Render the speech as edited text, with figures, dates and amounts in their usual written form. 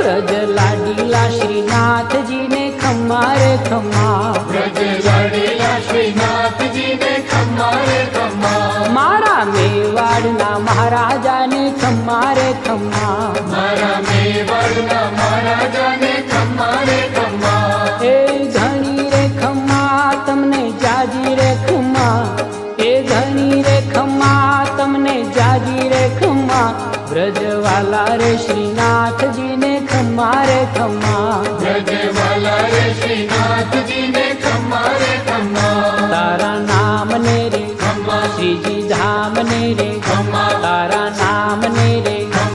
ब्रज लाडीला श्रीनाथ जी ने खम्मा रे खम्मा, ब्रज लाडीला श्रीनाथ जी ने खम्मा रे खम्मा, मारा मेवाड़ना महाराजा ने खम्मा रे खम्मा, मारा मेवाड़ना महाराजा ने खम्मा रे खम्मा, ए घणी रे खम्मा तमने जाजी रे खम्मा, ए घणी रे खम्मा तमने जाजी रे खम्मा, ब्रजवाला रे श्रीनाथ जी ने खम्मा रे खम्मा, ब्रजवाला रे श्रीनाथ जी ने खम्मा रे खम्मा, तारा नाम ने रे खम्मा, श्रीजी धाम ने रे खम्मा